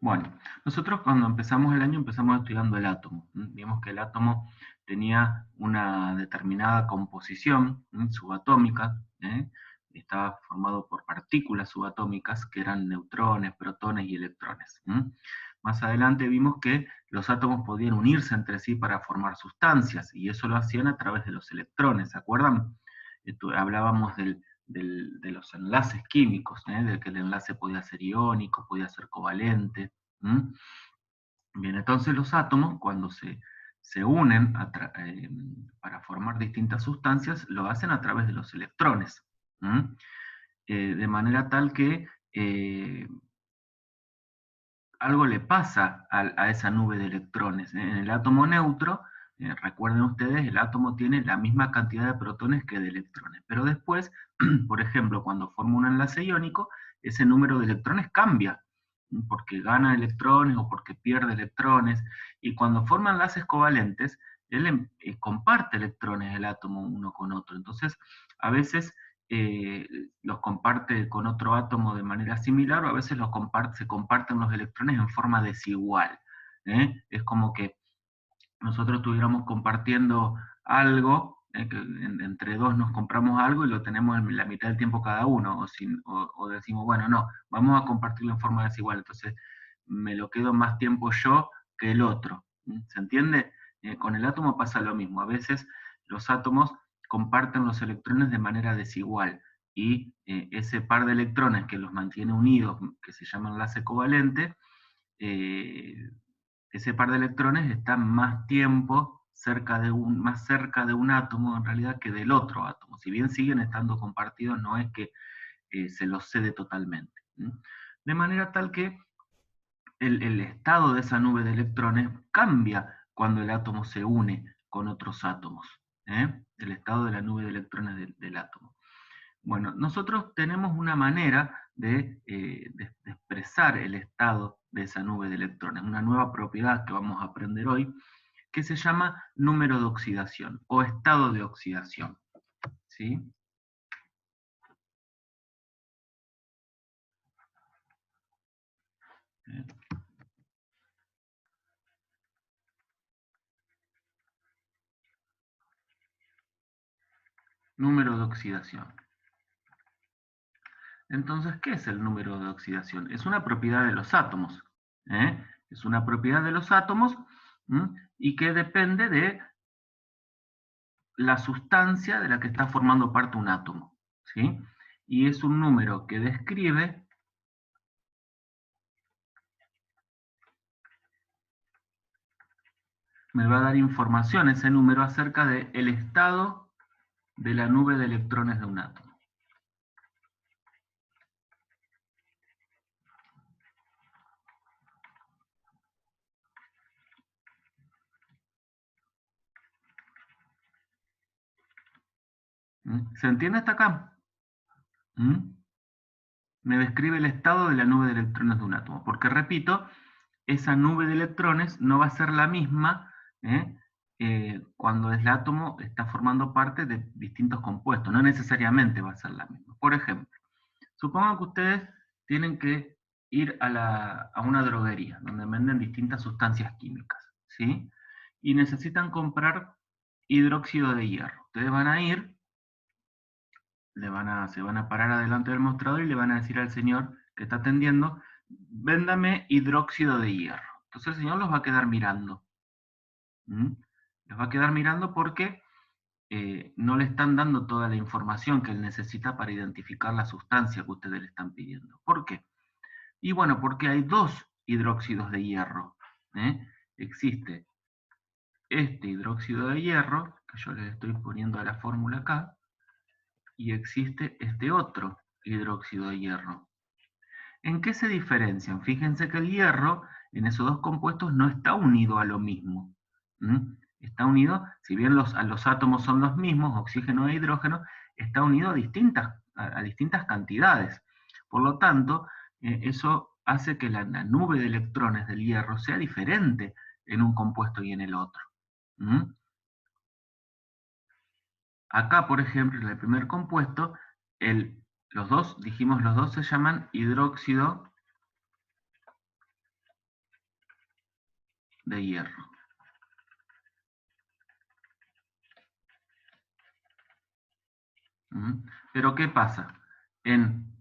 Bueno, nosotros cuando empezamos el año empezamos estudiando el átomo. Vimos que el átomo tenía una determinada composición subatómica, estaba formado por partículas subatómicas que eran neutrones, protones y electrones. Más adelante vimos que los átomos podían unirse entre sí para formar sustancias, y eso lo hacían a través de los electrones, ¿se acuerdan? Hablábamos de los enlaces químicos, de que el enlace podía ser iónico, podía ser covalente. ¿Mm? Bien, entonces los átomos, cuando se unen para formar distintas sustancias, lo hacen a través de los electrones. ¿Mm? De manera tal que algo le pasa a esa nube de electrones. En el átomo neutro, recuerden ustedes, el átomo tiene la misma cantidad de protones que de electrones, pero después, por ejemplo, cuando forma un enlace iónico, ese número de electrones cambia, porque gana electrones o porque pierde electrones, y cuando forma enlaces covalentes, él comparte electrones el átomo uno con otro. Entonces, a veces eh, los comparte con otro átomo de manera similar, o a veces se comparten los electrones en forma desigual. Es como que nosotros estuviéramos compartiendo algo, que entre dos nos compramos algo y lo tenemos en la mitad del tiempo cada uno, o decimos, bueno, no, vamos a compartirlo en forma desigual, entonces me lo quedo más tiempo yo que el otro. ¿Se entiende? Con el átomo pasa lo mismo, a veces los átomos comparten los electrones de manera desigual, y ese par de electrones que los mantiene unidos, que se llama enlace covalente, eh, ese par de electrones está más tiempo más cerca de un átomo en realidad que del otro átomo. Si bien siguen estando compartidos, no es que se los cede totalmente. De manera tal que el estado de esa nube de electrones cambia cuando el átomo se une con otros átomos. El estado de la nube de electrones del átomo. Bueno, nosotros tenemos una manera de expresar el estado de esa nube de electrones, una nueva propiedad que vamos a aprender hoy, que se llama número de oxidación o estado de oxidación. ¿Sí? Número de oxidación. Entonces, ¿qué es el número de oxidación? Es una propiedad de los átomos. ¿eh? Es una propiedad de los átomos, y que depende de la sustancia de la que está formando parte un átomo. ¿Sí? Y es un número que describe me va a dar información ese número acerca del estado de la nube de electrones de un átomo. ¿Se entiende hasta acá? Me describe el estado de la nube de electrones de un átomo, porque repito, esa nube de electrones no va a ser la misma cuando el átomo está formando parte de distintos compuestos, no necesariamente va a ser la misma. Por ejemplo, supongan que ustedes tienen que ir a una droguería donde venden distintas sustancias químicas, ¿sí? Y necesitan comprar hidróxido de hierro. Ustedes van a ir, se van a parar adelante del mostrador y le van a decir al señor que está atendiendo, véndame hidróxido de hierro. Entonces el señor los va a quedar mirando. ¿Mm? Los va a quedar mirando porque no le están dando toda la información que él necesita para identificar la sustancia que ustedes le están pidiendo. ¿Por qué? Y bueno, porque hay dos hidróxidos de hierro. ¿eh? Existe este hidróxido de hierro, que yo les estoy poniendo la fórmula acá, y existe este otro hidróxido de hierro. ¿En qué se diferencian? Fíjense que el hierro en esos dos compuestos no está unido a lo mismo. Está unido, si bien los átomos son los mismos, oxígeno e hidrógeno, está unido a distintas cantidades. Por lo tanto, eso hace que la nube de electrones del hierro sea diferente en un compuesto y en el otro. Acá, por ejemplo, en el primer compuesto, los dos se llaman hidróxido de hierro. Pero ¿qué pasa? En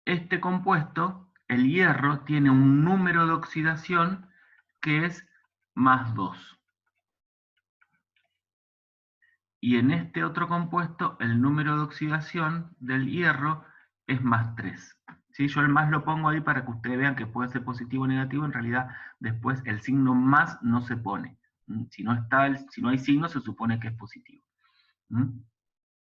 este compuesto, el hierro tiene un número de oxidación que es +2. Y en este otro compuesto, el número de oxidación del hierro es +3. ¿Sí? Yo el más lo pongo ahí para que ustedes vean que puede ser positivo o negativo. En realidad, después el signo más no se pone. Si no hay signo, se supone que es positivo.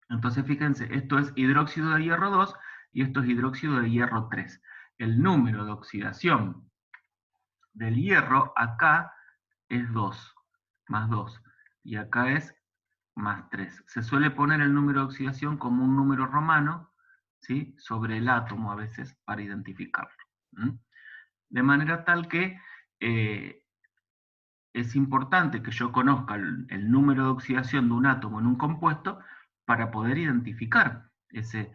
Entonces, fíjense, esto es hidróxido de hierro 2 y esto es hidróxido de hierro 3. El número de oxidación del hierro acá es 2, +2. Y acá es +3. Se suele poner el número de oxidación como un número romano, ¿sí? Sobre el átomo a veces para identificarlo. De manera tal que es importante que yo conozca el número de oxidación de un átomo en un compuesto para poder identificar ese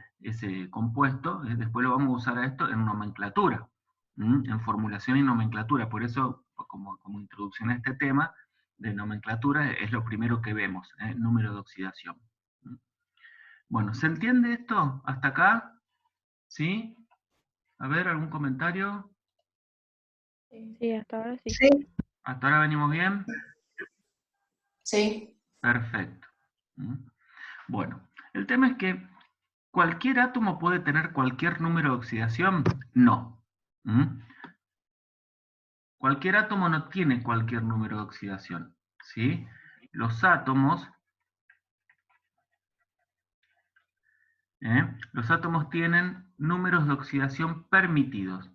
compuesto. Después lo vamos a usar a esto en nomenclatura, en formulación y nomenclatura. Por eso, como introducción a este tema de nomenclatura, es lo primero que vemos, número de oxidación. Bueno, ¿se entiende esto hasta acá? ¿Sí? A ver, ¿algún comentario? Sí, hasta ahora sí. Sí. ¿Hasta ahora venimos bien? Sí. Perfecto. Bueno, el tema es que ¿cualquier átomo puede tener cualquier número de oxidación? No. Cualquier átomo no tiene cualquier número de oxidación, ¿sí? Los átomos tienen números de oxidación permitidos.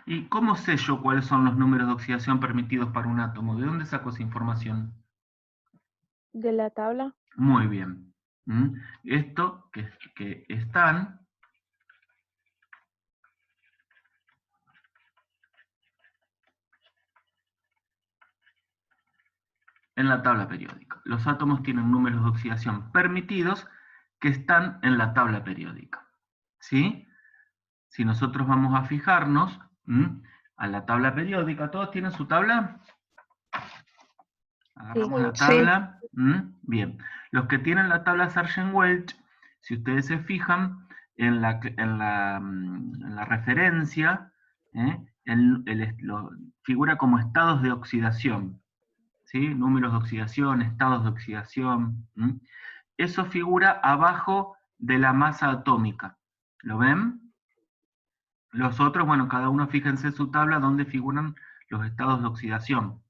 ¿Y cómo sé yo cuáles son los números de oxidación permitidos para un átomo? ¿De dónde saco esa información? ¿De la tabla? Muy bien. Esto que están en la tabla periódica. Los átomos tienen números de oxidación permitidos que están en la tabla periódica. ¿Sí? Si nosotros vamos a fijarnos a la tabla periódica, ¿todos tienen su tabla? Agarramos la tabla. Bien. Los que tienen la tabla Sargent-Welch, si ustedes se fijan en la referencia, figura como estados de oxidación. ¿Sí? Números de oxidación, estados de oxidación. Eso figura abajo de la masa atómica. ¿Lo ven? Los otros, bueno, cada uno fíjense en su tabla donde figuran los estados de oxidación.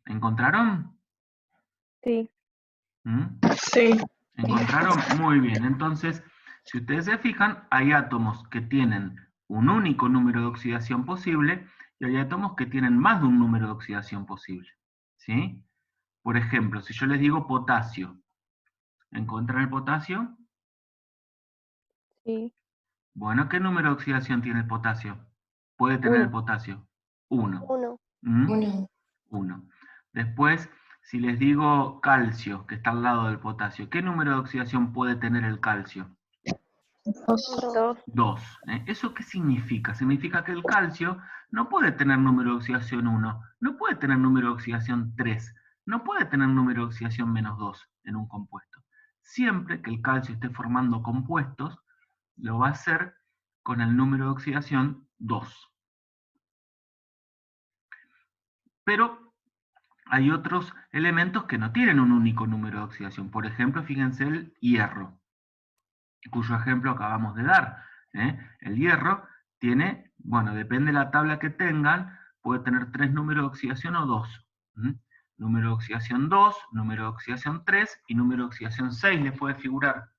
¿Encontraron? Sí. Sí. ¿Encontraron? Muy bien. Entonces, si ustedes se fijan, hay átomos que tienen un único número de oxidación posible y hay átomos que tienen más de un número de oxidación posible. ¿Sí? Por ejemplo, si yo les digo potasio, ¿encuentran el potasio? Sí. Bueno, ¿qué número de oxidación tiene el potasio? Puede tener el 1. potasio. 1. 1. 1. Después, si les digo calcio, que está al lado del potasio, ¿qué número de oxidación puede tener el calcio? 2. 2. ¿Eso qué significa? Significa que el calcio no puede tener número de oxidación 1, no puede tener número de oxidación 3, no puede tener número de oxidación -2 en un compuesto. Siempre que el calcio esté formando compuestos, lo va a hacer con el número de oxidación 2. Pero hay otros elementos que no tienen un único número de oxidación. Por ejemplo, fíjense el hierro, cuyo ejemplo acabamos de dar. El hierro tiene, bueno, depende de la tabla que tengan, puede tener 3 números de oxidación o 2. Número de oxidación 2, número de oxidación 3 y número de oxidación 6 les puede figurar.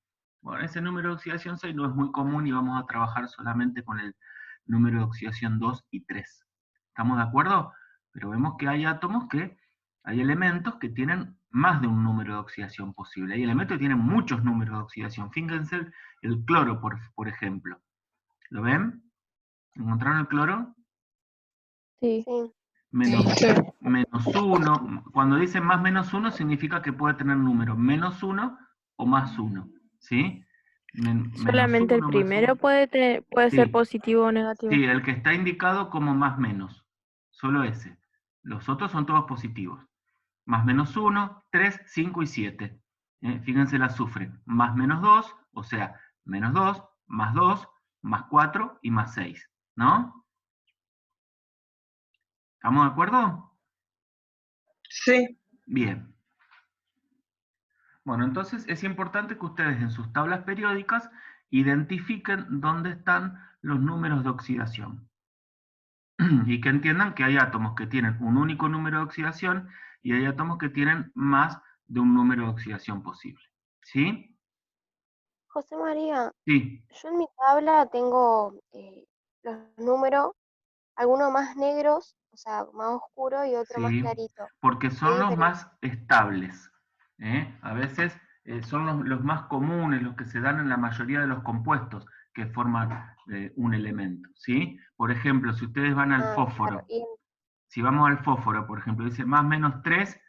Bueno, ese número de oxidación 6 no es muy común y vamos a trabajar solamente con el número de oxidación 2 y 3. ¿Estamos de acuerdo? Pero vemos que hay átomos hay elementos que tienen más de un número de oxidación posible. Hay elementos que tienen muchos números de oxidación. Fíjense el cloro, por ejemplo. ¿Lo ven? ¿Encontraron el cloro? Sí. -1. Cuando dicen más -1 significa que puede tener números -1 o +1. ¿sí? Solamente el -1, primero +1. puede ser Sí, positivo o negativo. sí, el que está indicado como más menos. Solo ese. Los otros son todos positivos. Más -1, 3, 5 y 7. Fíjense la azufre. Más -2, o sea, -2, +2, +4 y +6. ¿No? ¿Estamos de acuerdo? Sí. Bien. Bueno, entonces es importante que ustedes en sus tablas periódicas identifiquen dónde están los números de oxidación. Y que entiendan que hay átomos que tienen un único número de oxidación y hay átomos que tienen más de un número de oxidación posible. ¿Sí? José María, Sí, yo en mi tabla tengo los números, algunos más negros, o sea, más oscuro y otro más sí, clarito. porque ¿Qué son los diferencia? más estables. A veces son los más comunes, los que se dan en la mayoría de los compuestos que forman un elemento. ¿Sí? Por ejemplo, si ustedes van al Ah, claro. fósforo, si vamos al fósforo, por ejemplo, dice más menos 3,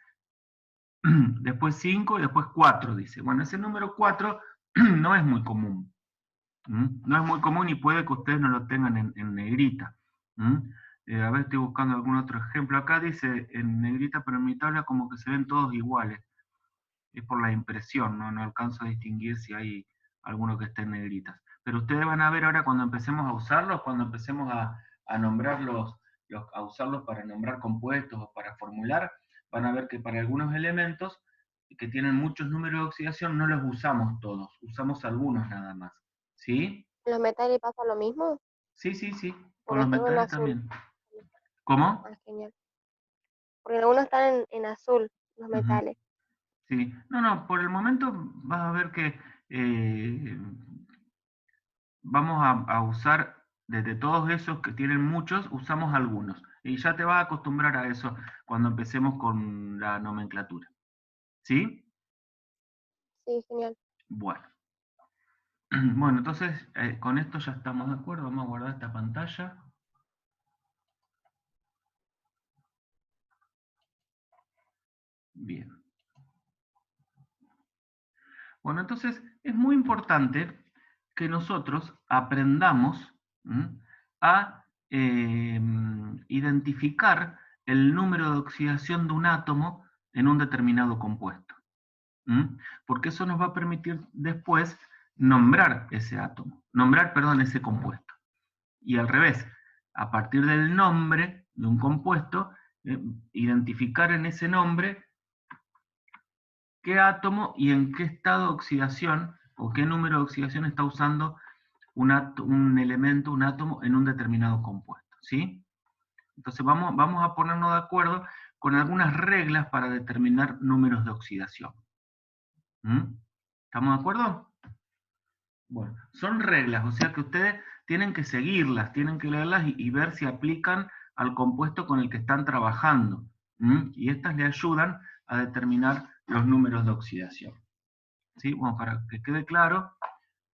después 5 y después 4, dice. Bueno, ese número 4 no es muy común. No es muy común y puede que ustedes no lo tengan en negrita. A ver, estoy buscando algún otro ejemplo. Acá dice en negrita, pero en mi tabla como que se ven todos iguales. Es por la impresión, no alcanzo a distinguir si hay alguno que esté en negritas. Pero ustedes van a ver ahora cuando empecemos a usarlos, cuando empecemos a nombrarlos, a usarlos para nombrar compuestos o para formular, van a ver que para algunos elementos que tienen muchos números de oxidación no los usamos todos, usamos algunos nada más. ¿Sí? ¿En los metales pasa lo mismo? Sí, sí, sí. Con Porque los tengo en metales azul. también. ¿Cómo? Ah, genial. Porque algunos están en azul, los Ujú. metales. Sí. No, por el momento vas a ver que vamos a usar, desde todos esos que tienen muchos, usamos algunos. Y ya te vas a acostumbrar a eso cuando empecemos con la nomenclatura. ¿Sí? Sí, genial. Bueno. Bueno, entonces con esto ya estamos de acuerdo. Vamos a guardar esta pantalla. Bien. Bueno, entonces es muy importante que nosotros aprendamos a identificar el número de oxidación de un átomo en un determinado compuesto. Porque eso nos va a permitir después nombrar ese átomo, perdón, ese compuesto. Y al revés, a partir del nombre de un compuesto, identificar en ese nombre qué átomo y en qué estado de oxidación o qué número de oxidación está usando un elemento, un átomo en un determinado compuesto. ¿Sí? Entonces vamos a ponernos de acuerdo con algunas reglas para determinar números de oxidación. ¿Estamos de acuerdo? Bueno, son reglas, o sea que ustedes tienen que seguirlas, tienen que leerlas y ver si aplican al compuesto con el que están trabajando. Y estas le ayudan a determinar los números de oxidación. ¿Sí? Bueno, para que quede claro,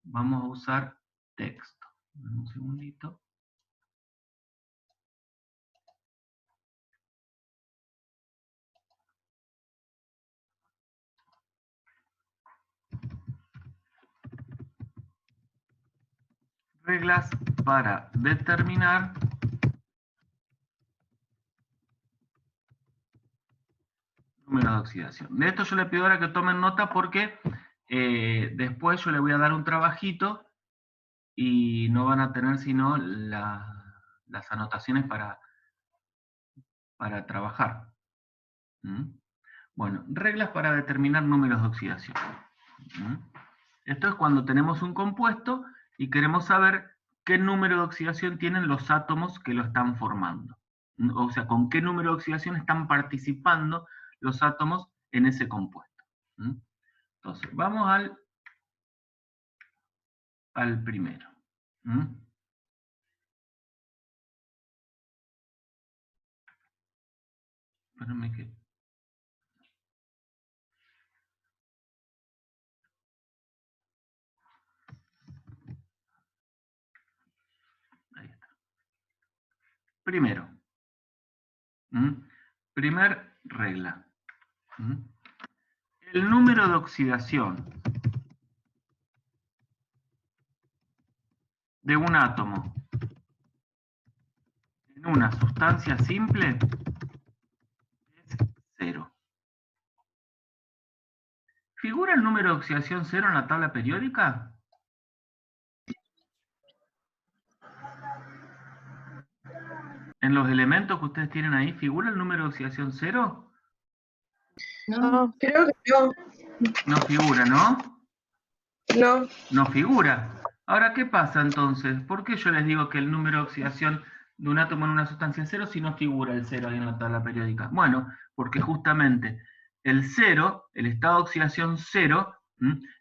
vamos a usar texto. Un segundito. Reglas para determinar número de oxidación. De esto yo le pido ahora que tomen nota porque después yo le voy a dar un trabajito y no van a tener sino las anotaciones para trabajar. Bueno, reglas para determinar números de oxidación. Esto es cuando tenemos un compuesto y queremos saber qué número de oxidación tienen los átomos que lo están formando. O sea, con qué número de oxidación están participando los átomos en ese compuesto. Entonces, vamos al primero. Espérame que... Ahí está. Primero. Primer regla. El número de oxidación de un átomo en una sustancia simple es 0. ¿Figura el número de oxidación 0 en la tabla periódica? ¿En los elementos que ustedes tienen ahí, figura el número de oxidación 0? No, creo que no. No figura, ¿no? No. No figura. Ahora, ¿qué pasa entonces? ¿Por qué yo les digo que el número de oxidación de un átomo en una sustancia es 0 si no figura el 0 ahí en la tabla periódica? Bueno, porque justamente el 0, el estado de oxidación 0,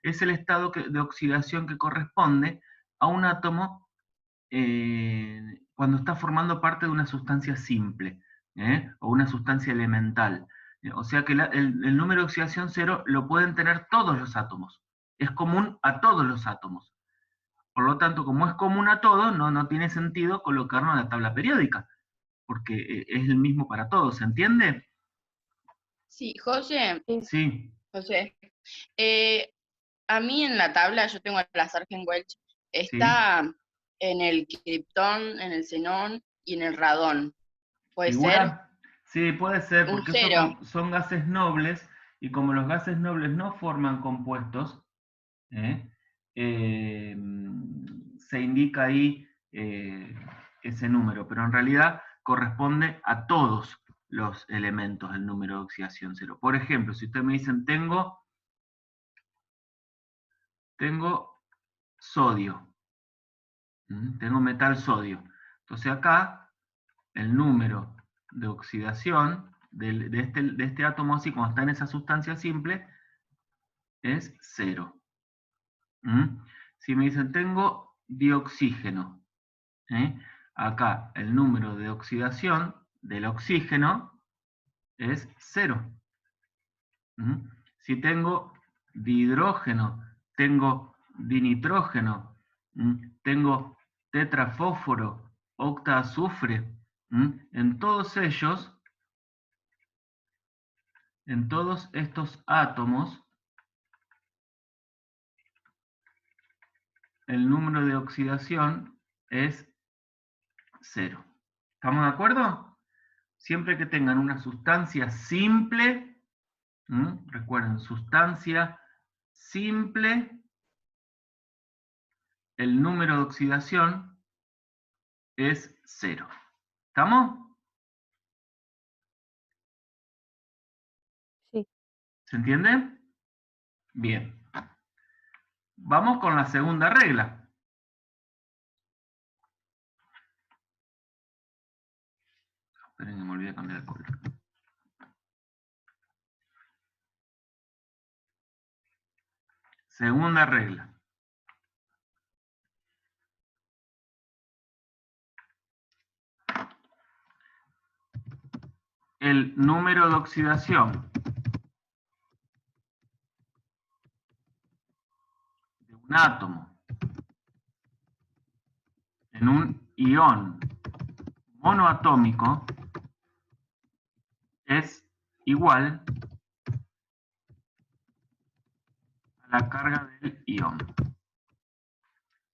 es el estado de oxidación que corresponde a un átomo cuando está formando parte de una sustancia simple, o una sustancia elemental. O sea que el número de oxidación 0 lo pueden tener todos los átomos. Es común a todos los átomos. Por lo tanto, como es común a todos, no tiene sentido colocarlo en la tabla periódica, porque es el mismo para todos, ¿se entiende? Sí, José. Sí. José. A mí en la tabla, yo tengo la Sargent-Welch, está Sí. en el kriptón, en el xenón y en el radón. ¿Puede ¿Figura? Sí, puede ser, un porque 0? son gases nobles, y como los gases nobles no forman compuestos, se indica ahí ese número, pero en realidad corresponde a todos los elementos el número de oxidación 0. Por ejemplo, si ustedes me dicen, tengo sodio, tengo metal sodio. Entonces acá el número de oxidación de este átomo así, cuando está en esa sustancia simple, es 0. Si me dicen, tengo dioxígeno, acá el número de oxidación del oxígeno es 0. Si tengo dihidrógeno, tengo dinitrógeno, tengo tetrafósforo, octaazufre, en todos ellos, en todos estos átomos, el número de oxidación es 0. ¿Estamos de acuerdo? Siempre que tengan una sustancia simple, recuerden, sustancia simple, el número de oxidación es 0. ¿Estamos? Sí. ¿Se entiende? Bien. Vamos con la segunda regla. Esperen, me olvidé cambiar el color. Segunda regla. El número de oxidación de un átomo en un ion monoatómico es igual a la carga del ion.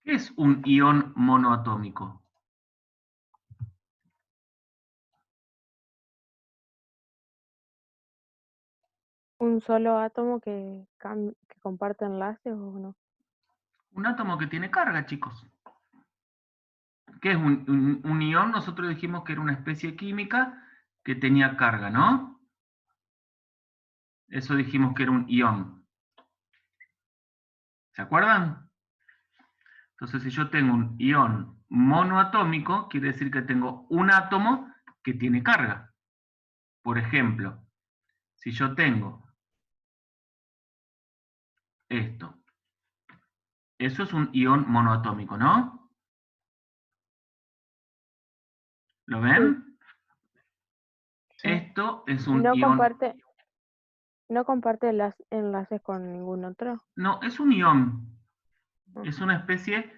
¿Qué es un ion monoatómico? ¿Un solo átomo que comparte enlaces o no? Un átomo que tiene carga, chicos. ¿Qué es un ion? Nosotros dijimos que era una especie química que tenía carga, ¿no? Eso dijimos que era un ion. ¿Se acuerdan? Entonces, si yo tengo un ion monoatómico, quiere decir que tengo un átomo que tiene carga. Por ejemplo, si yo tengo esto, eso es un ion monoatómico, ¿no? ¿Lo ven? Sí. Esto es un No ion... comparte enlaces con ningún otro. No, es un ion. Es una especie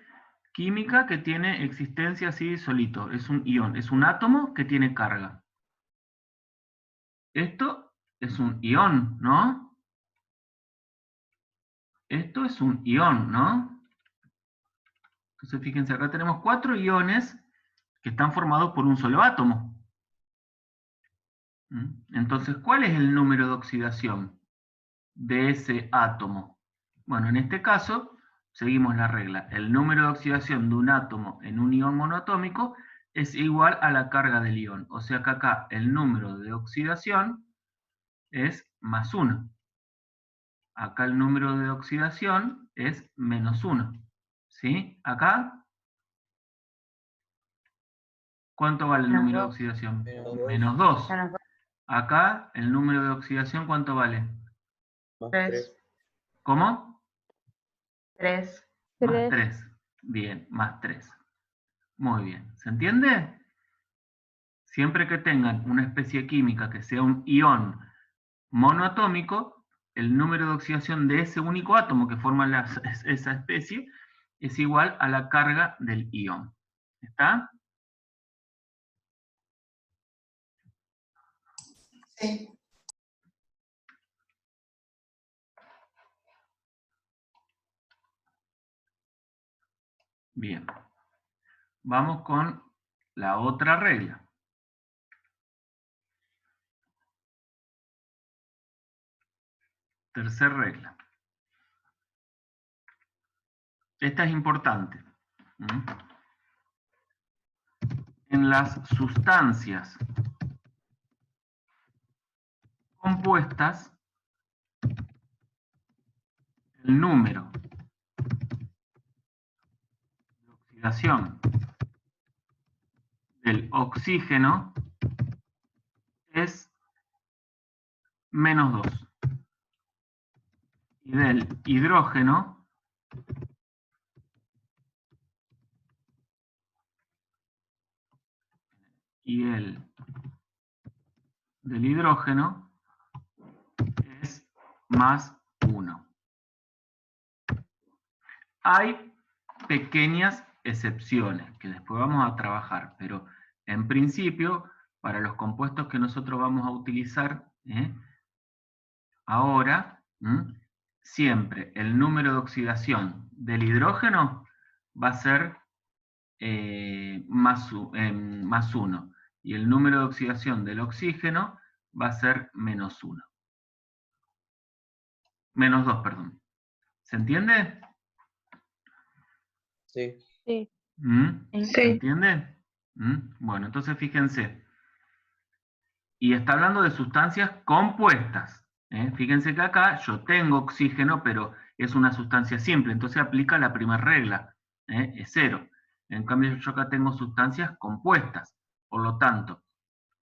química que tiene existencia así solito. Es un ion. Es un átomo que tiene carga. Esto es un ion, ¿no? Esto es un ion, ¿no? Entonces fíjense, acá tenemos 4 iones que están formados por un solo átomo. Entonces, ¿cuál es el número de oxidación de ese átomo? Bueno, en este caso, seguimos la regla. El número de oxidación de un átomo en un ion monoatómico es igual a la carga del ion. O sea que acá el número de oxidación es más 1. Acá el número de oxidación es menos 1. ¿Sí? Acá, ¿cuánto vale el Menos número de 2. oxidación? Menos 2. Menos 2. Menos 2. Acá, el número de oxidación, ¿cuánto vale? Más 3. 3. ¿Cómo? 3. Más 3. 3. Bien, más 3. Muy bien. ¿Se entiende? Siempre que tengan una especie química que sea un ion monoatómico, el número de oxidación de ese único átomo que forma esa especie es igual a la carga del ion. ¿Está? Sí. Bien. Vamos con la otra regla. Tercera regla. Esta es importante. En las sustancias compuestas, el número de oxidación del oxígeno es menos 2. Y del hidrógeno del hidrógeno es más 1. Hay pequeñas excepciones que después vamos a trabajar, pero en principio, para los compuestos que nosotros vamos a utilizar ahora, siempre el número de oxidación del hidrógeno va a ser más 1, y el número de oxidación del oxígeno va a ser menos 1. Menos 2, perdón. ¿Se entiende? Sí. Sí. ¿Se entiende? Bueno, entonces fíjense. Y está hablando de sustancias compuestas. Fíjense que acá yo tengo oxígeno, pero es una sustancia simple, entonces aplica la primera regla, es 0. En cambio yo acá tengo sustancias compuestas. Por lo tanto,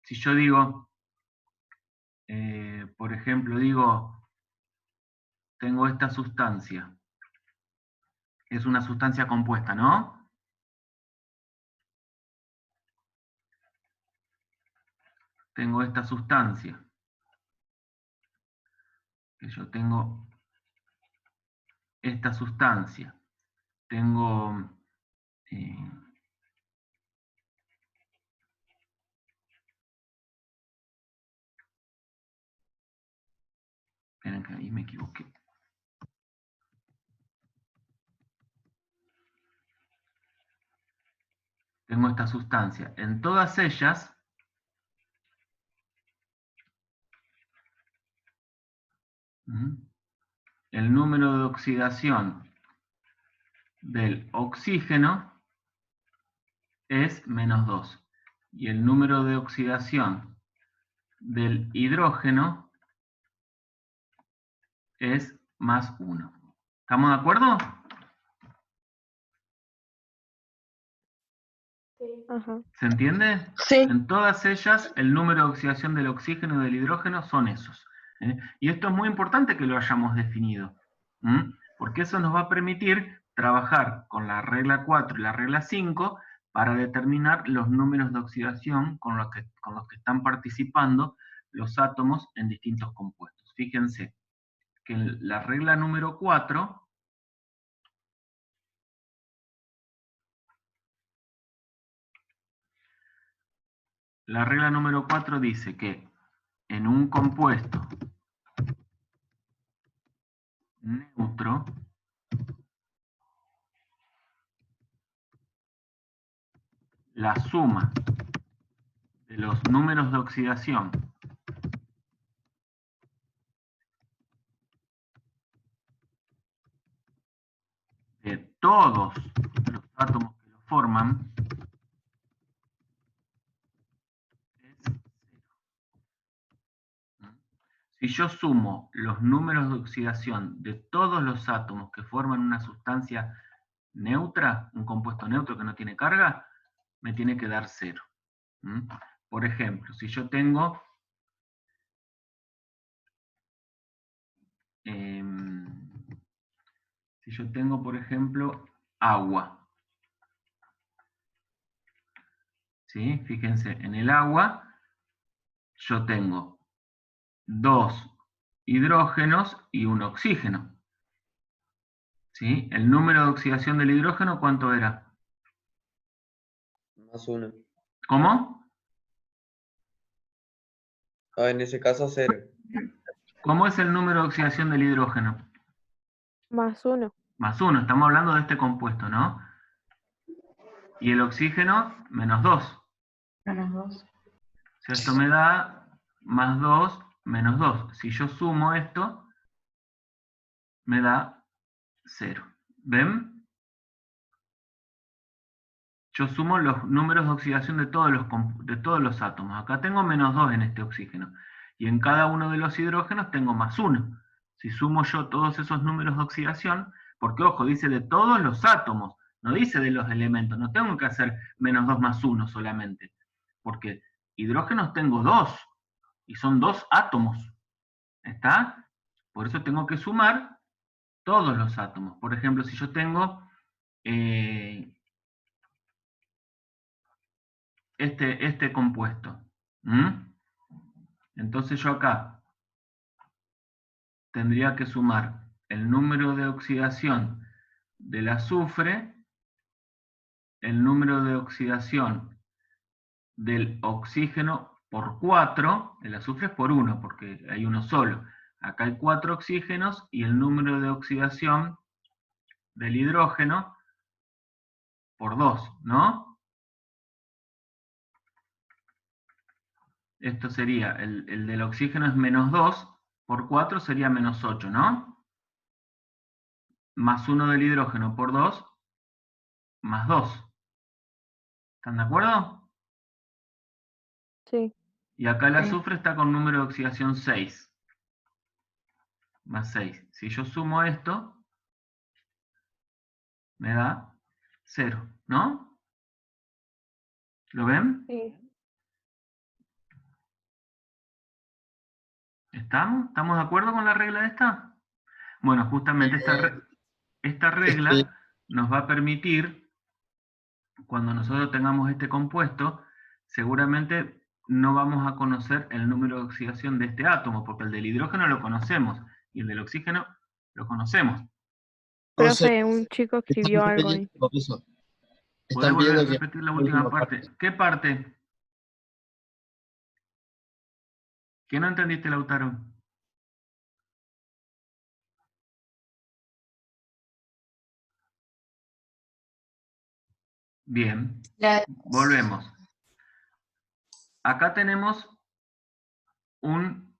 si yo digo, por ejemplo, digo, tengo esta sustancia, es una sustancia compuesta, ¿no? Tengo esta sustancia, que yo tengo esta sustancia, tengo esperen que ahí me equivoqué. Tengo esta sustancia. En todas ellas, el número de oxidación del oxígeno es menos 2. Y el número de oxidación del hidrógeno es más 1. ¿Estamos de acuerdo? Ajá. ¿Se entiende? Sí. En todas ellas, el número de oxidación del oxígeno y del hidrógeno son esos. Y esto es muy importante que lo hayamos definido, porque eso nos va a permitir trabajar con la regla 4 y la regla 5 para determinar los números de oxidación con los que están participando los átomos en distintos compuestos. Fíjense que en la regla número 4, la regla número 4 dice que en un compuesto neutro, la suma de los números de oxidación de todos los átomos que lo forman es 0. Si yo sumo los números de oxidación de todos los átomos que forman una sustancia neutra, un compuesto neutro que no tiene carga, me tiene que dar 0. Por ejemplo, si yo tengo por ejemplo, agua, ¿sí? Fíjense, en el agua yo tengo 2 hidrógenos y un oxígeno, ¿sí? El número de oxidación del hidrógeno, ¿cuánto era? +1. ¿Cómo? En ese caso 0. ¿Cómo es el número de oxidación del hidrógeno? +1. +1, estamos hablando de este compuesto, ¿no? Y el oxígeno, -2. -2. O sea, esto me da +2, -2. Si yo sumo esto, me da 0. ¿Ven? Yo sumo los números de oxidación de todos los átomos. Acá tengo -2 en este oxígeno. Y en cada uno de los hidrógenos tengo +1. Si sumo yo todos esos números de oxidación, porque ojo, dice de todos los átomos, no dice de los elementos, no tengo que hacer -2 más 1 solamente. Porque hidrógenos tengo 2, y son 2 átomos. ¿Está? Por eso tengo que sumar todos los átomos. Por ejemplo, si yo tengo este compuesto, entonces yo acá tendría que sumar el número de oxidación del azufre, el número de oxidación del oxígeno por 4, el azufre es por 1, porque hay uno solo. Acá hay 4 oxígenos y el número de oxidación del hidrógeno por 2, ¿no? Esto sería, el del oxígeno es -2, por 4 sería -8, ¿no? Más 1 del hidrógeno por 2, más 2. ¿Están de acuerdo? Sí. Y acá el Sí. azufre está con número de oxidación 6. Más 6. Si yo sumo esto, me da 0, ¿no? ¿Lo ven? Sí. ¿Estamos? ¿Estamos de acuerdo con la regla esta? Bueno, justamente esta regla nos va a permitir, cuando nosotros tengamos este compuesto, seguramente no vamos a conocer el número de oxidación de este átomo, porque el del hidrógeno lo conocemos, y el del oxígeno lo conocemos. Profe, un chico escribió algo ahí. ¿Podés volver a repetir la última parte? ¿Qué parte? ¿Qué no entendiste, Lautaro? Bien, volvemos. Acá tenemos un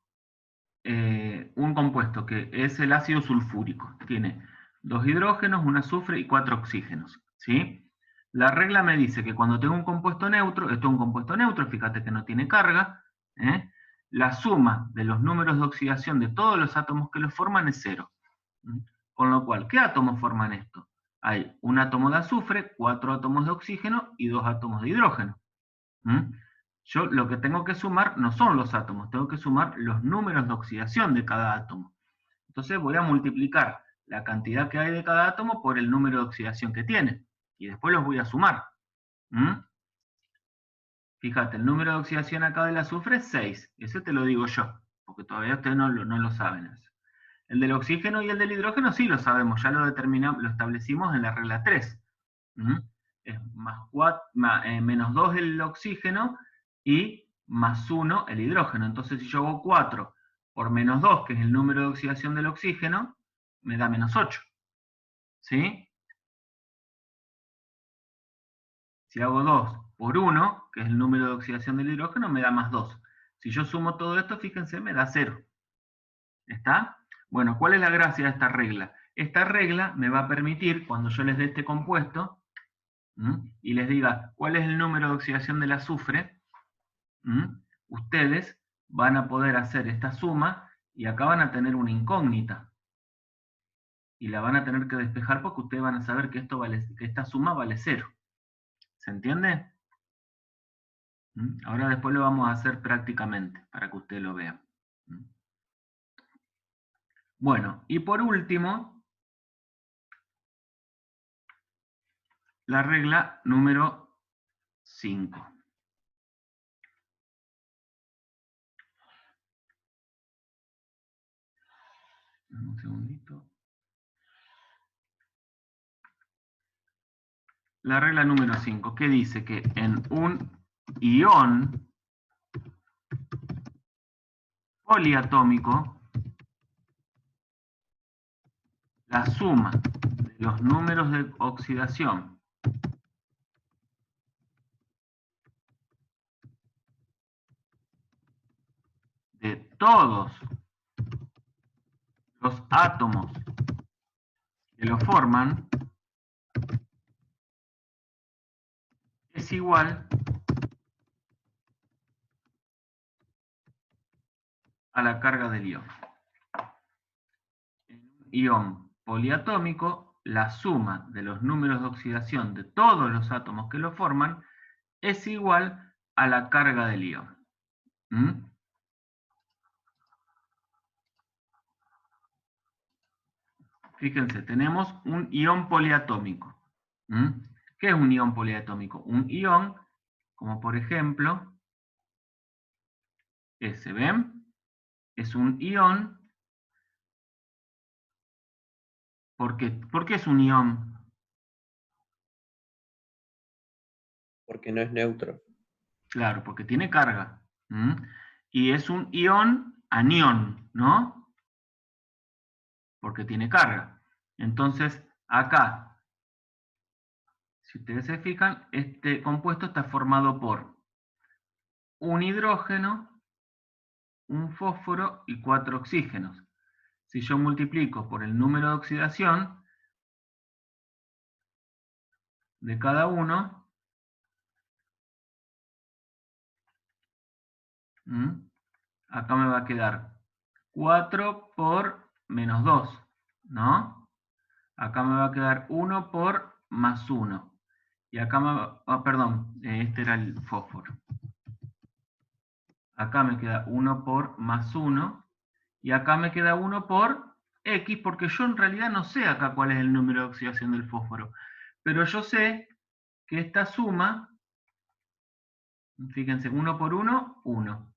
compuesto que es el ácido sulfúrico. Tiene 2 hidrógenos, un azufre y 4 oxígenos, ¿sí? La regla me dice que cuando tengo un compuesto neutro, esto es un compuesto neutro, fíjate que no tiene carga, la suma de los números de oxidación de todos los átomos que lo forman es 0. Con lo cual, ¿qué átomos forman esto? Hay un átomo de azufre, 4 átomos de oxígeno y 2 átomos de hidrógeno. Yo lo que tengo que sumar no son los átomos, tengo que sumar los números de oxidación de cada átomo. Entonces voy a multiplicar la cantidad que hay de cada átomo por el número de oxidación que tiene. Y después los voy a sumar. Fíjate, el número de oxidación acá del azufre es 6. Ese te lo digo yo, porque todavía ustedes no lo saben. El del oxígeno y el del hidrógeno sí lo sabemos, ya lo determinamos, lo establecimos en la regla 3. Es -2 el oxígeno y +1 el hidrógeno. Entonces si yo hago 4 por -2, que es el número de oxidación del oxígeno, me da -8. ¿Sí? Si hago 2 por 1, que es el número de oxidación del hidrógeno, me da más 2. Si yo sumo todo esto, fíjense, me da 0. ¿Está? Bueno, ¿cuál es la gracia de esta regla? Esta regla me va a permitir, cuando yo les dé este compuesto, y les diga cuál es el número de oxidación del azufre, ustedes van a poder hacer esta suma, y acá van a tener una incógnita. Y la van a tener que despejar porque ustedes van a saber que, que esta suma vale 0. ¿Se entiende? Ahora después lo vamos a hacer prácticamente, para que ustedes lo vean. Bueno, y por último, la regla número 5. Un segundito. La regla número 5, que dice que en un ion poliatómico, la suma de los números de oxidación de todos los átomos que lo forman es igual a la carga del ion. En un ion poliatómico, la suma de los números de oxidación de todos los átomos que lo forman es igual a la carga del ion. Fíjense, tenemos un ion poliatómico. ¿Qué es un ion poliatómico? Un ion, como por ejemplo, ese, ¿ven? Es un ion. ¿Por qué? ¿Por qué es un ion? Porque no es neutro. Claro, porque tiene carga. Y es un ion anión, ¿no? Porque tiene carga. Entonces, acá, si ustedes se fijan, este compuesto está formado por un hidrógeno, un fósforo y 4 oxígenos. Si yo multiplico por el número de oxidación de cada uno, acá me va a quedar 4 por menos 2, ¿no? Acá me va a quedar 1 por más 1. Y acá me va, perdón, este era el fósforo. Acá me queda 1 por más 1. Y acá me queda 1 por X, porque yo en realidad no sé acá cuál es el número de oxidación del fósforo. Pero yo sé que esta suma, fíjense, 1 por 1, 1.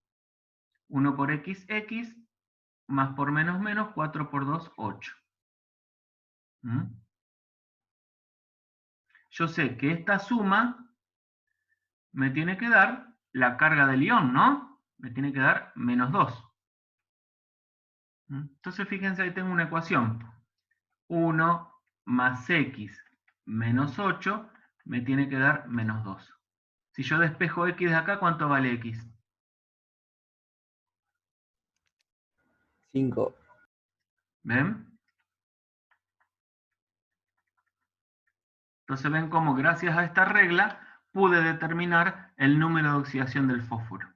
1 por X, X, más por menos, menos, 4 por 2, 8. Yo sé que esta suma me tiene que dar la carga del ion, ¿no? Me tiene que dar menos 2. Entonces fíjense, ahí tengo una ecuación. 1 más X menos 8 me tiene que dar menos 2. Si yo despejo X de acá, ¿cuánto vale X? 5. ¿Ven? Entonces ven cómo gracias a esta regla pude determinar el número de oxidación del fósforo.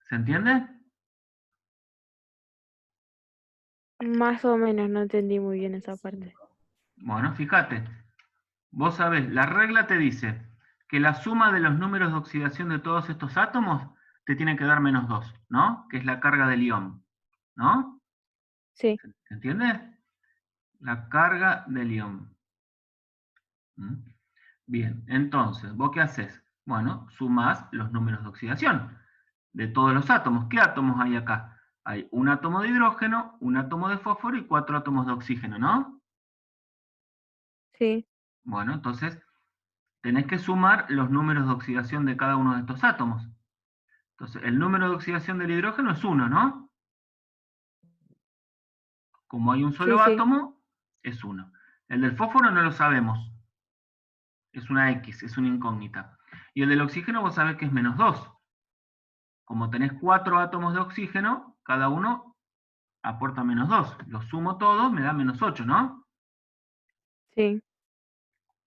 ¿Se entiende? Más o menos, no entendí muy bien esa parte. Bueno, fíjate. Vos sabés, la regla te dice que la suma de los números de oxidación de todos estos átomos te tiene que dar menos 2, ¿no? Que es la carga del ion, ¿no? Sí. ¿Se entiende? La carga del ion. Bien, entonces, ¿vos qué haces? Bueno, sumás los números de oxidación de todos los átomos. ¿Qué átomos hay acá? Hay un átomo de hidrógeno, un átomo de fósforo y 4 átomos de oxígeno, ¿no? Sí. Bueno, entonces tenés que sumar los números de oxidación de cada uno de estos átomos. Entonces, el número de oxidación del hidrógeno es 1, ¿no? Como hay un solo Sí, sí. átomo, es 1. El del fósforo no lo sabemos. Es una X, es una incógnita. Y el del oxígeno vos sabés que es -2. Como tenés 4 átomos de oxígeno, cada uno aporta -2. Los sumo todos, me da -8, ¿no? Sí,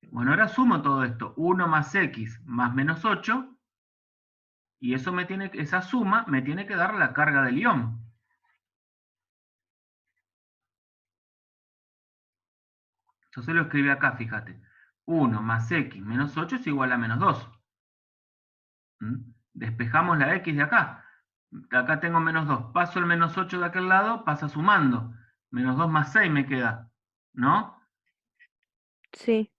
Bueno, ahora sumo todo esto. 1 más X más -8. Y eso esa suma me tiene que dar la carga del ion. Entonces lo escribí acá, fíjate. 1 más X menos 8 es igual a -2. Despejamos la X de acá. Acá tengo -2. Paso el -8 de aquel lado, pasa sumando. -2 más 6 me queda. ¿No? sí.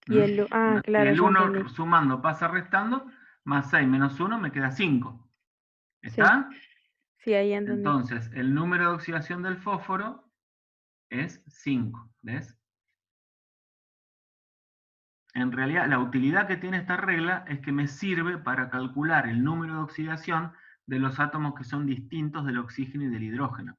Y Y claro, el ya 1 entendí. sumando pasa restando. Más 6 menos 1 me queda 5. Sí, ¿Está? sí, ahí entendí. Entonces, el número de oxidación del fósforo es 5. ¿Ves? En realidad, la utilidad que tiene esta regla es que me sirve para calcular el número de oxidación de los átomos que son distintos del oxígeno y del hidrógeno.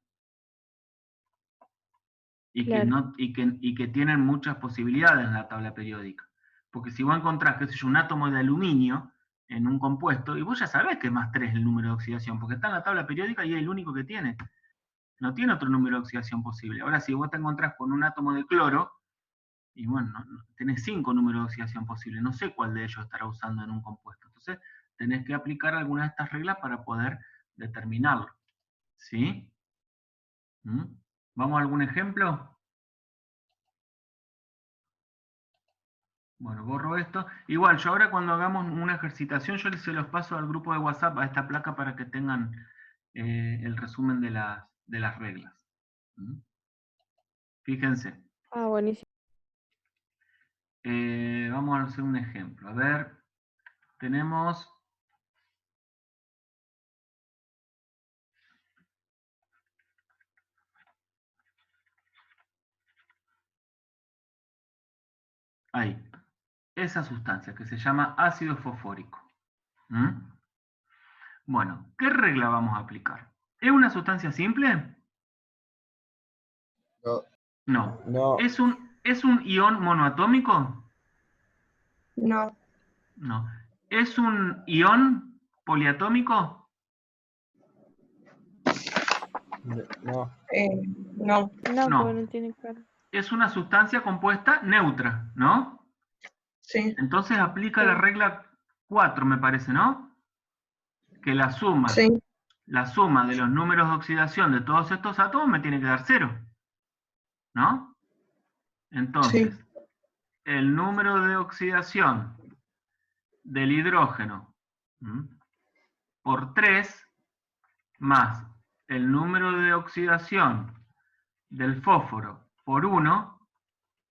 Y, Claro. que tienen muchas posibilidades en la tabla periódica. Porque si vos encontrás, qué sé yo, un átomo de aluminio en un compuesto, y vos ya sabés que es +3 el número de oxidación, porque está en la tabla periódica y es el único que tiene. No tiene otro número de oxidación posible. Ahora, si vos te encontrás con un átomo de cloro, y bueno, tenés 5 números de oxidación posibles, no sé cuál de ellos estará usando en un compuesto. Entonces, tenés que aplicar alguna de estas reglas para poder determinarlo. ¿Sí? ¿Vamos a algún ejemplo? Bueno, borro esto. Igual, yo ahora cuando hagamos una ejercitación, yo se los paso al grupo de WhatsApp, a esta placa, para que tengan el resumen de las reglas. Fíjense. Ah, buenísimo. Vamos a hacer un ejemplo. A ver, tenemos... Ahí. Esa sustancia que se llama ácido fosfórico. Bueno, ¿qué regla vamos a aplicar? ¿Es una sustancia simple? No. No. No. ¿Es un ion monoatómico? No. No. ¿Es un ion poliatómico? No. No. No, No. porque no tiene cara. Es una sustancia compuesta neutra, ¿no? Sí. Entonces aplica la Sí. regla 4, me parece, ¿no? Que la suma Sí. de los números de oxidación de todos estos átomos me tiene que dar 0. ¿No? Entonces, Sí. el número de oxidación del hidrógeno por 3 más el número de oxidación del fósforo por 1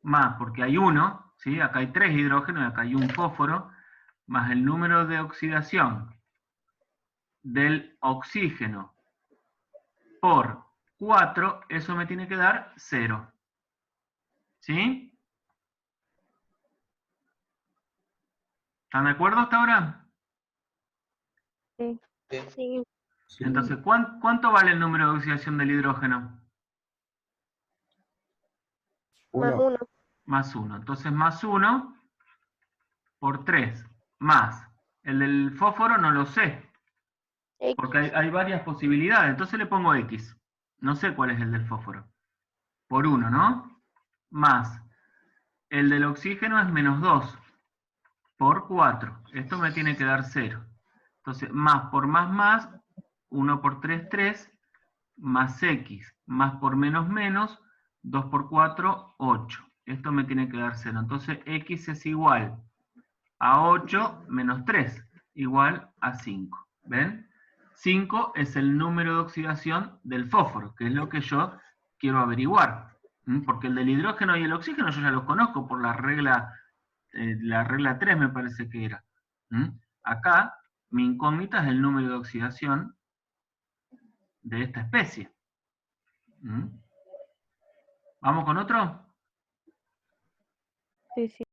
más, porque hay 1, ¿sí? Acá hay 3 hidrógenos y acá hay un fósforo, más el número de oxidación del oxígeno por 4, eso me tiene que dar 0. ¿Sí? ¿Están de acuerdo hasta ahora? Sí. Sí. Entonces, ¿cuánto vale el número de oxidación del hidrógeno? Más 1. 1. Más 1. Entonces, más 1 por 3. Más. El del fósforo no lo sé, porque hay varias posibilidades. Entonces le pongo X. No sé cuál es el del fósforo. Por 1, ¿no? Más. El del oxígeno es -2 por 4. Esto me tiene que dar 0. Entonces, más por más, 1 por 3, 3, más X, más por menos, 2 por 4, 8. Esto me tiene que dar 0. Entonces, X es igual a 8 menos 3, igual a 5. ¿Ven? 5 es el número de oxidación del fósforo, que es lo que yo quiero averiguar. Porque el del hidrógeno y el oxígeno yo ya los conozco por la regla 3 me parece que era. Acá, mi incógnita es el número de oxidación de esta especie. ¿Vamos con otro? Sí, sí.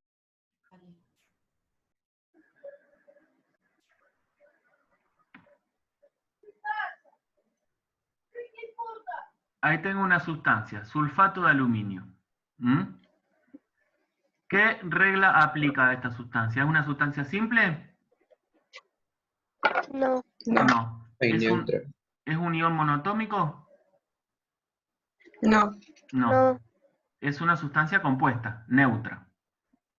Ahí tengo una sustancia, sulfato de aluminio. ¿Mm? ¿Qué regla aplica a esta sustancia? ¿Es una sustancia simple? No, No, No. Hay ¿Es neutra. ¿Es un ion monoatómico? no, No. no, Es una sustancia compuesta, neutra,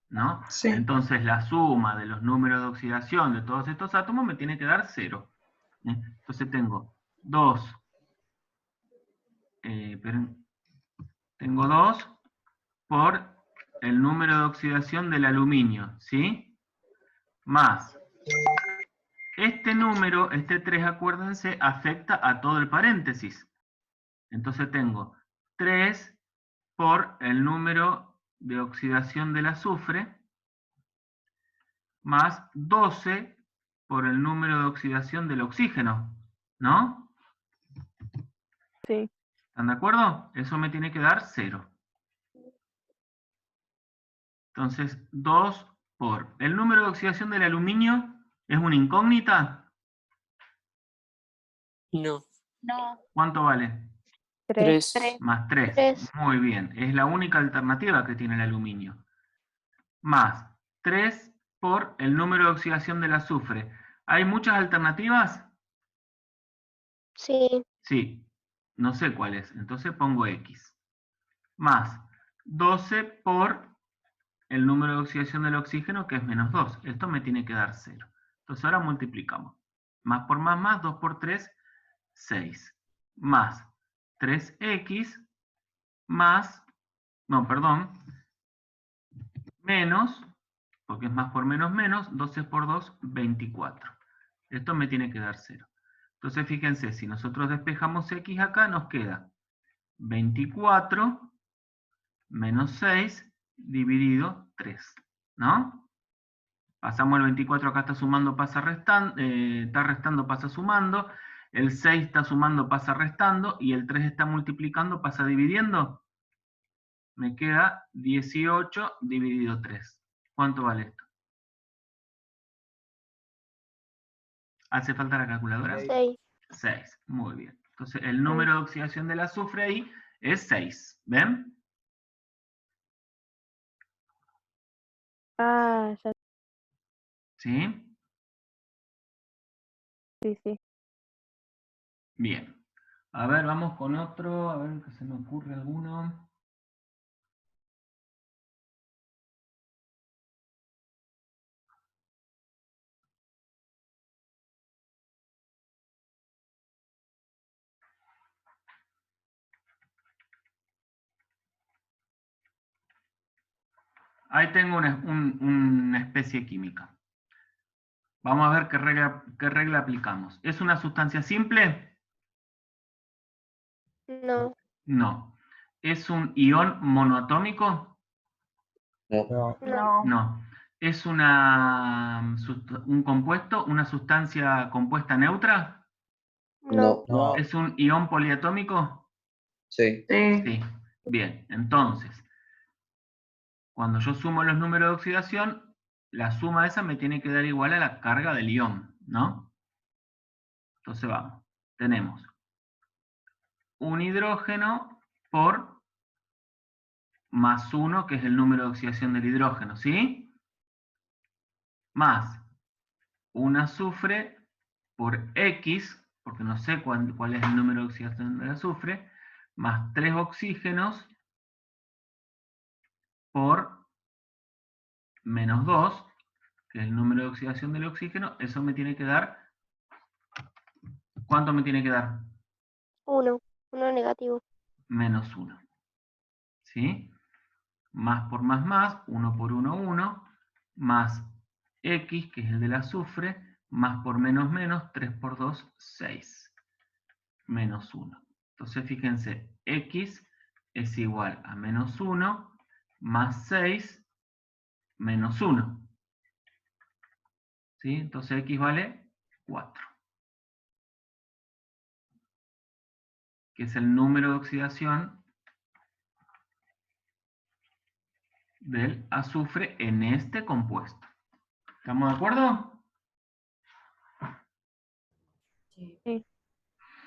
¿no? sí, Entonces la suma de los números de oxidación de todos estos átomos me tiene que dar 0. Entonces tengo 2. Tengo 2 por el número de oxidación del aluminio, ¿sí? Más este número, este 3, acuérdense, afecta a todo el paréntesis. Entonces tengo 3 por el número de oxidación del azufre, más 12 por el número de oxidación del oxígeno, ¿no? Sí, ¿Están de acuerdo? Eso me tiene que dar 0. Entonces, 2 por... ¿El número de oxidación del aluminio es una incógnita? No. No. ¿Cuánto vale? 3. 3. Más 3. 3, Muy bien. Es la única alternativa que tiene el aluminio. Más 3 por el número de oxidación del azufre. ¿Hay muchas alternativas? sí, Sí. No sé cuál es. Entonces pongo X. Más 12 por el número de oxidación del oxígeno, que es menos 2. Esto me tiene que dar 0. Entonces ahora multiplicamos. Más por más, 2 por 3, 6. Más 3x más, no, perdón, menos, porque es más por menos menos, 12 por 2, 24. Esto me tiene que dar 0. Entonces fíjense, si nosotros despejamos x acá, nos queda 24 menos 6 dividido 3, ¿no? Pasamos el 24, acá está sumando, pasa restando, está restando, pasa sumando, el 6 está sumando, pasa restando, y el 3 está multiplicando, pasa dividiendo. Me queda 18 dividido 3. ¿Cuánto vale esto? ¿Hace falta la calculadora? 6, 6, muy bien. Entonces el número de oxidación del azufre ahí es 6, ¿ven? Ah, ya, ¿Sí? sí. Bien. A ver, vamos con otro, a ver que se me ocurre alguno. Ahí tengo una especie química. Vamos a ver qué regla aplicamos. ¿Es una sustancia simple? no, No. ¿Es un ion monoatómico? No. No. no, No. ¿Es un compuesto, una sustancia compuesta neutra? no, No. ¿Es un ion poliatómico? Sí. sí, Sí. Bien, entonces, cuando yo sumo los números de oxidación, la suma esa me tiene que dar igual a la carga del ion, ¿no? Entonces vamos. Tenemos un hidrógeno por más 1, que es el número de oxidación del hidrógeno, ¿sí? Más un azufre por X, porque no sé cuál es el número de oxidación del azufre, más 3 oxígenos por menos 2, que es el número de oxidación del oxígeno. Eso me tiene que dar, ¿cuánto me tiene que dar? 1 negativo, Menos 1, ¿sí? Más por más, 1 por 1, 1, más X, que es el del azufre, más por menos menos, 3 por 2, 6, menos 1. Entonces fíjense, X es igual a menos 1, más 6, menos 1. ¿Sí? Entonces X vale 4, que es el número de oxidación del azufre en este compuesto. ¿Estamos de acuerdo?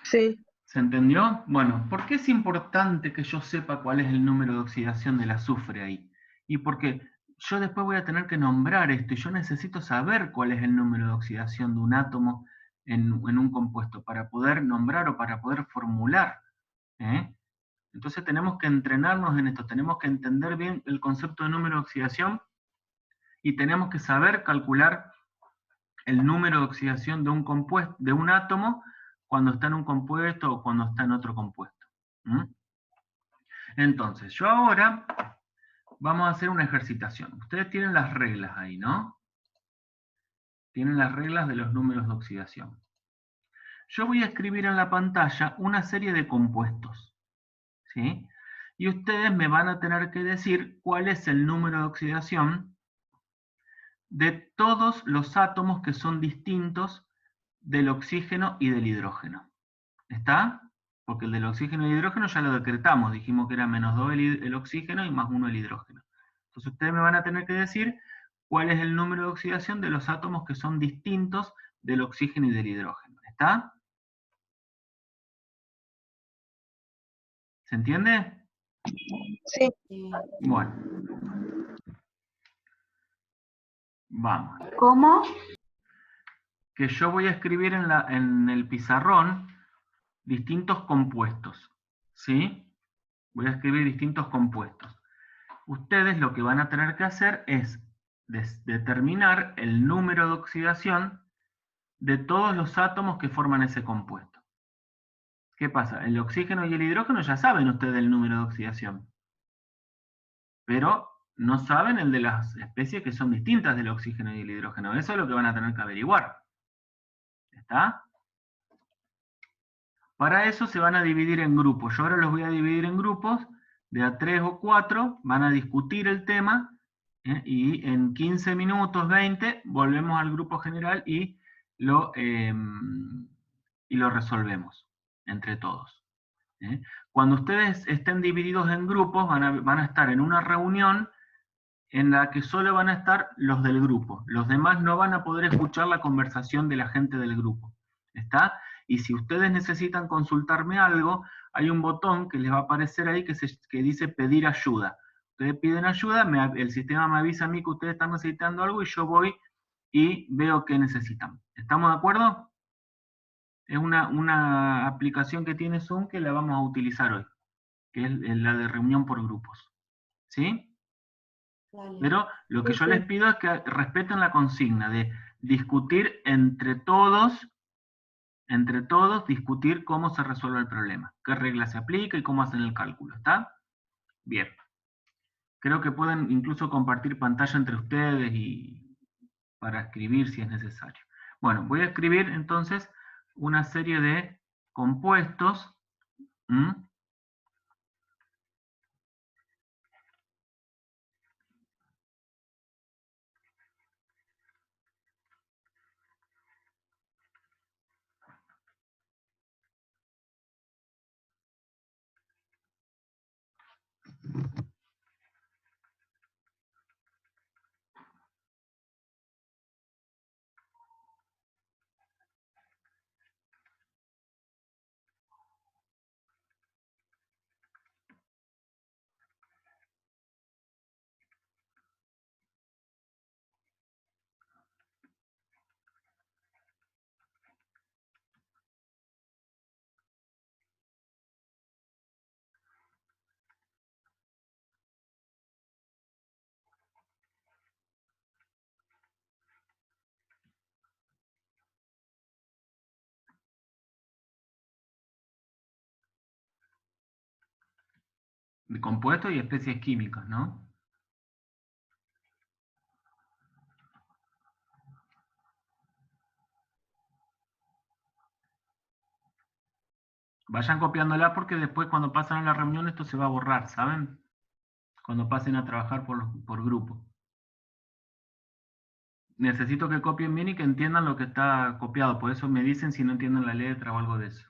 sí, ¿Se entendió? Bueno, ¿por qué es importante que yo sepa cuál es el número de oxidación del azufre ahí? Y porque yo después voy a tener que nombrar esto y yo necesito saber cuál es el número de oxidación de un átomo en un compuesto para poder nombrar o para poder formular. ¿eh? Entonces tenemos que entrenarnos en esto, tenemos que entender bien el concepto de número de oxidación y tenemos que saber calcular el número de oxidación de un compuesto, de un átomo, cuando está en un compuesto o cuando está en otro compuesto. Entonces, yo ahora vamos a hacer una ejercitación. Ustedes tienen las reglas ahí, ¿no? Tienen las reglas de los números de oxidación. Yo voy a escribir en la pantalla una serie de compuestos, ¿sí? Y ustedes me van a tener que decir cuál es el número de oxidación de todos los átomos que son distintos del oxígeno y del hidrógeno. ¿Está? Porque el del oxígeno y el hidrógeno ya lo decretamos, dijimos que era -2 el oxígeno y +1 el hidrógeno. Entonces ustedes me van a tener que decir cuál es el número de oxidación de los átomos que son distintos del oxígeno y del hidrógeno. ¿Está? ¿Se entiende? Sí. Bueno. Vamos. ¿Cómo? Que yo voy a escribir en el pizarrón distintos compuestos. ¿Sí? Voy a escribir distintos compuestos. Ustedes lo que van a tener que hacer es determinar el número de oxidación de todos los átomos que forman ese compuesto. ¿Qué pasa? El oxígeno y el hidrógeno ya saben ustedes el número de oxidación, pero no saben el de las especies que son distintas del oxígeno y el hidrógeno. Eso es lo que van a tener que averiguar. ¿Está? Para eso se van a dividir en grupos. Yo ahora los voy a dividir en grupos de a 3 o 4, van a discutir el tema, y en 15 minutos, 20, volvemos al grupo general y lo resolvemos entre todos. Cuando ustedes estén divididos en grupos, van a estar en una reunión en la que solo van a estar los del grupo. Los demás no van a poder escuchar la conversación de la gente del grupo. ¿Está? Y si ustedes necesitan consultarme algo, hay un botón que les va a aparecer ahí que dice pedir ayuda. Ustedes piden ayuda, el sistema me avisa a mí que ustedes están necesitando algo y yo voy y veo qué necesitan. ¿Estamos de acuerdo? Es una aplicación que tiene Zoom que la vamos a utilizar hoy, que es la de reunión por grupos. ¿Sí? Pero lo que yo les pido es que respeten la consigna de discutir entre todos, discutir cómo se resuelve el problema, qué regla se aplica y cómo hacen el cálculo, ¿está? Bien. Creo que pueden incluso compartir pantalla entre ustedes y para escribir si es necesario. Bueno, voy a escribir entonces una serie de compuestos. De compuestos y especies químicas, ¿no? Vayan copiándola porque después cuando pasan a la reunión esto se va a borrar, ¿saben? Cuando pasen a trabajar por grupo. Necesito que copien bien y que entiendan lo que está copiado, por eso me dicen si no entienden la letra o algo de eso.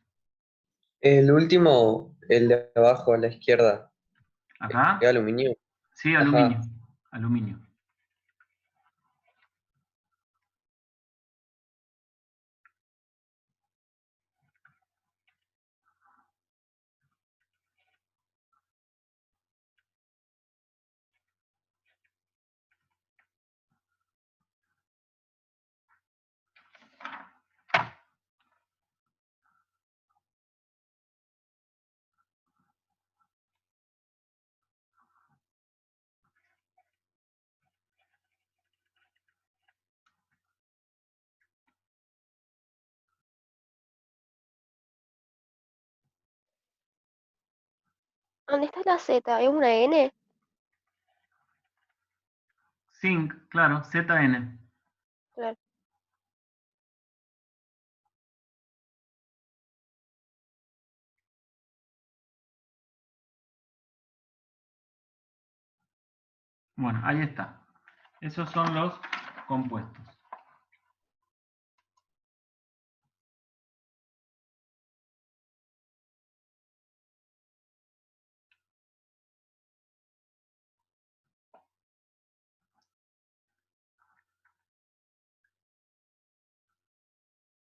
El último, el de abajo a la izquierda, ¿Acá? ¿es aluminio? Sí, Ajá. aluminio. Aluminio. ¿Dónde está la Z? ¿Es una N? Zinc, claro, ZN. Claro. Bueno, ahí está. Esos son los compuestos.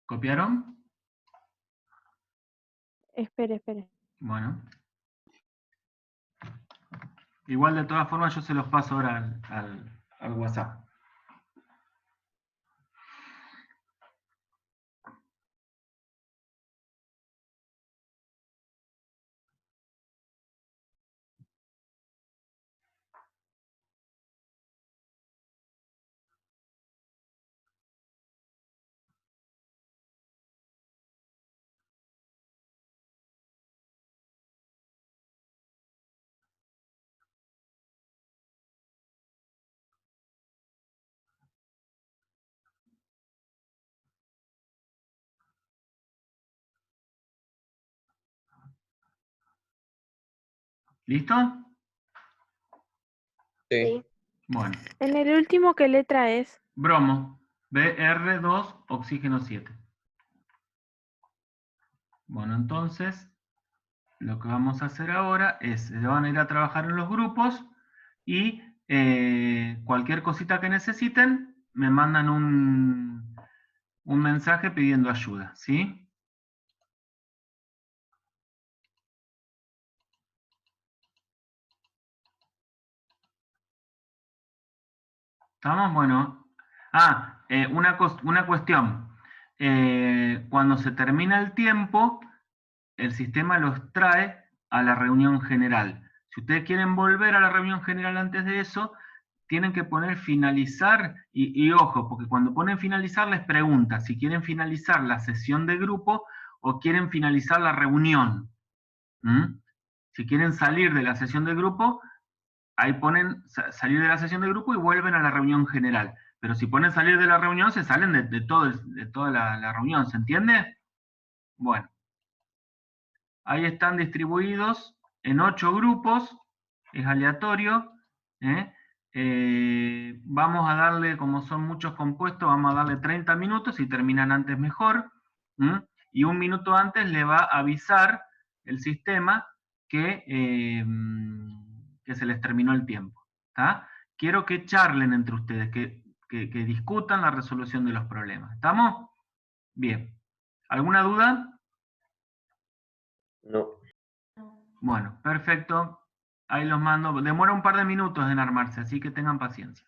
¿Copiaron? Espere, espere. Bueno. Igual de todas formas yo se los paso ahora al WhatsApp. ¿Listo? Sí. Sí. Bueno. En el último, ¿qué letra es? Bromo. Br2, oxígeno 7. Bueno, entonces, lo que vamos a hacer ahora es, se van a ir a trabajar en los grupos y cualquier cosita que necesiten, me mandan un mensaje pidiendo ayuda, ¿sí? ¿Estamos? Bueno. Una cuestión. Cuando se termina el tiempo, el sistema los trae a la reunión general. Si ustedes quieren volver a la reunión general antes de eso, tienen que poner finalizar y ojo, porque cuando ponen finalizar les pregunta si quieren finalizar la sesión de grupo o quieren finalizar la reunión. ¿Mm? Si quieren salir de la sesión de grupo, ahí ponen salir de la sesión de grupo y vuelven a la reunión general. Pero si ponen salir de la reunión, se salen de toda la reunión, ¿se entiende? Bueno, ahí están distribuidos en 8 grupos, es aleatorio. Vamos a darle, como son muchos compuestos, vamos a darle 30 minutos, si terminan antes mejor. Y un minuto antes le va a avisar el sistema que se les terminó el tiempo. ¿Tá? Quiero que charlen entre ustedes, que discutan la resolución de los problemas. ¿Estamos? Bien. ¿Alguna duda? No. Bueno, perfecto. Ahí los mando. Demora un par de minutos en armarse, así que tengan paciencia.